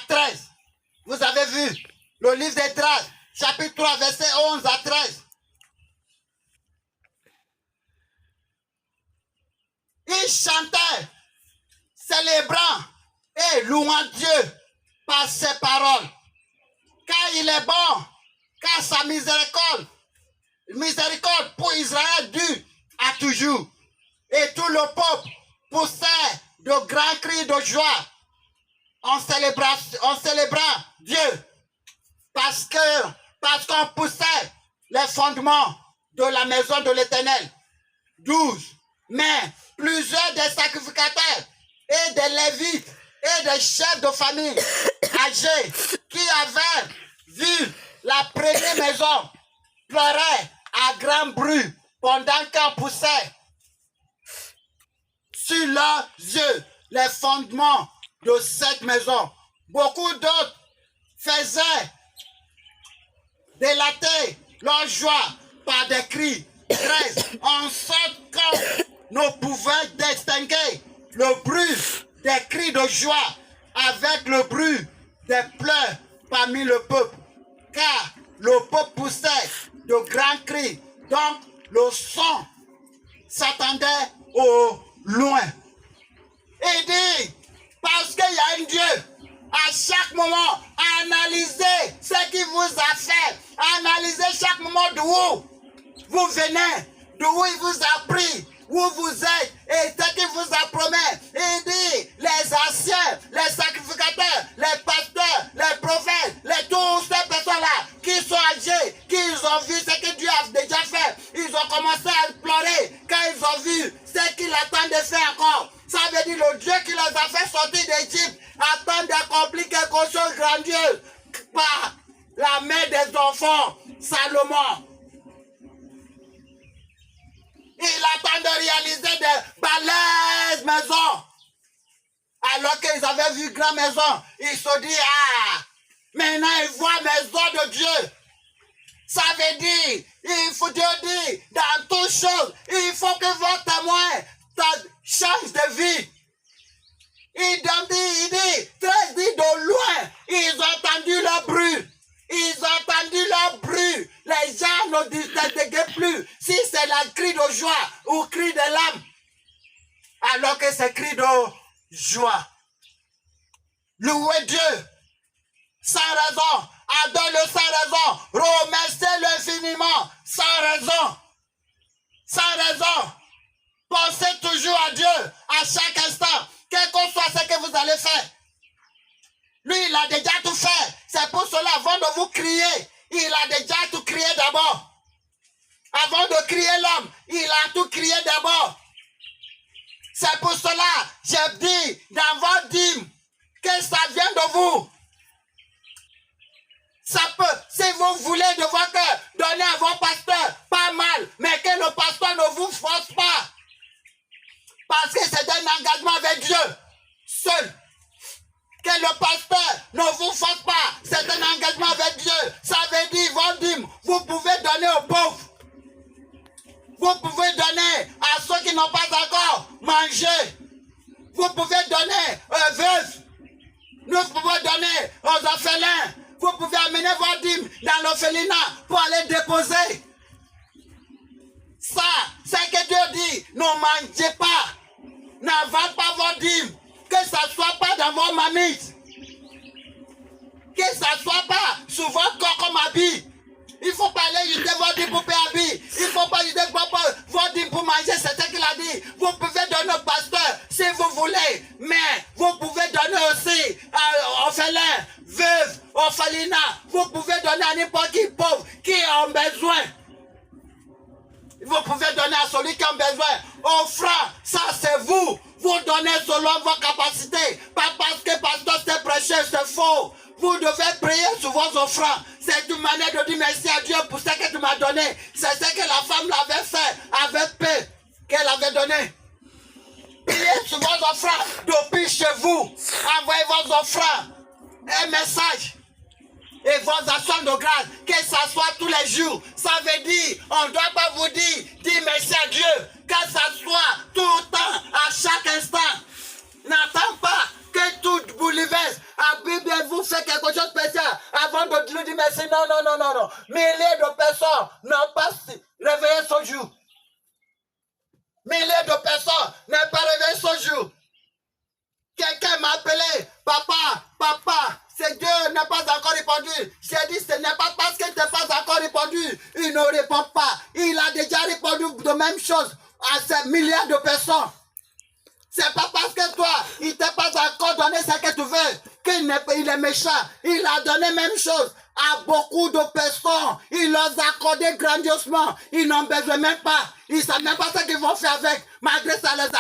13. Vous avez vu le livre d'Esdras, chapitre 3, verset 11 à 13. Il chantait, célébrant et louant Dieu par ses paroles. Car il est bon, car sa miséricorde pour Israël dure à toujours. Et tout le peuple poussait de grands cris de joie en célébrant Dieu. Parce qu'on poussait les fondements de la maison de l'Éternel. 12. Mais plusieurs des sacrificateurs et des Lévites et des chefs de famille âgés qui avaient vu la première maison pleuraient à grand bruit pendant qu'on poussait sur leurs yeux les fondements de cette maison. Beaucoup d'autres faisaient délater leur joie par des cris. 13. En sorte qu'on ne pouvait distinguer le bruit des cris de joie avec le bruit des pleurs parmi le peuple. Car le peuple poussait de grands cris. Donc le son s'attendait au loin. Et dit, parce qu'il y a un Dieu, à chaque moment, analysez ce qu'il vous a fait. Analysez chaque moment d'où vous venez, d'où il vous a pris, où vous êtes et ce qu'il vous a promis. Il dit, les anciens, les sacrificateurs, les pasteurs, les prophètes, toutes ces personnes-là qui sont âgées, qui ont vu ce que Dieu a déjà fait, ils ont commencé à pleurer quand ils ont vu ce qu'il attend de faire encore. Ça veut dire le Dieu qui les a fait sortir d'Égypte attend d'accomplir quelque chose de grandiose par la main des enfants, Salomon. Il attend de réaliser des balèzes maisons. Alors qu'ils avaient vu grand maison, ils se disent, ah, maintenant ils voient maison de Dieu. Ça veut dire, il faut Dieu dire, dans toutes choses, il faut que votre témoin change de vie. Il dit, 13 dit de loin, ils ont entendu le bruit. Ils ont entendu leur bruit. Les gens ne distinguaient plus si c'est le cri de joie ou cri de l'âme. Alors que c'est cri de joie. Louez Dieu sans raison. Adore-le sans raison. Remerciez-le infiniment sans raison. Sans raison. Pensez toujours à Dieu à chaque instant. Quel que soit ce que vous allez faire. Lui, il a déjà tout fait. C'est pour cela, avant de vous crier, il a déjà tout crié d'abord. Avant de crier l'homme, il a tout crié d'abord. C'est pour cela, j'ai dit dans votre dîme que ça vient de vous. Ça peut, si vous voulez de votre cœur, donner à vos pasteurs, pas mal, mais que le pasteur ne vous force pas. Parce que c'est un engagement avec Dieu, seul. Que le pasteur ne vous force pas, c'est un engagement avec Dieu. Ça veut dire, votre dîme, vous pouvez donner aux pauvres. Vous pouvez donner à ceux qui n'ont pas encore mangé. Vous pouvez donner aux veuves. Nous pouvons donner aux orphelins. Vous pouvez amener vos dîmes dans l'orphelinat pour aller déposer. Ça, c'est que Dieu dit, ne mangez pas. N'avalez pas vos dîmes. Que ça ne soit pas dans vos mamites. Que ça ne soit pas sur votre corps comme habit. Il ne faut pas aller jeter vos dîmes pour payer habit. Il ne faut pas jeter vos dîmes pour manger. C'est ce qu'il a dit. Vous pouvez donner au pasteur si vous voulez. Mais vous pouvez donner aussi aux orphelins, veuves, orphelinats. Vous pouvez donner à n'importe qui pauvre qui a besoin. Vous pouvez donner à celui qui a besoin. Offrant, ça c'est vous. Vous donnez selon vos capacités. Pas parce que pasteur c'est prêché, c'est faux. Vous devez prier sur vos offrandes. C'est une manière de dire merci à Dieu pour ce que tu m'as donné. C'est ce que la femme l'avait fait avec paix qu'elle avait donné. Priez sur vos offrandes depuis chez vous. Envoyez vos offrandes. Un message. Et vos actions de grâce, que ça soit tous les jours. Ça veut dire, on ne doit pas vous dire merci à Dieu. Que ça soit tout le temps, à chaque instant. N'attends pas que tout bouleverse. Habillez-vous jours, quelqu'un m'a appelé. Papa, c'est Dieu n'a pas encore répondu. J'ai dit, ce n'est pas parce qu'il n'a pas encore répondu. Il ne répond pas. Il a déjà répondu de même chose à ces milliards de personnes. C'est pas parce que toi, il t'a pas encore donné ce que tu veux, qu'il est méchant. Il a donné même chose à beaucoup de personnes. Il leur a accordé grandiosement. Ils n'en besoin même pas. Ils ne savent même pas ce qu'ils vont faire avec. Malgré ça, les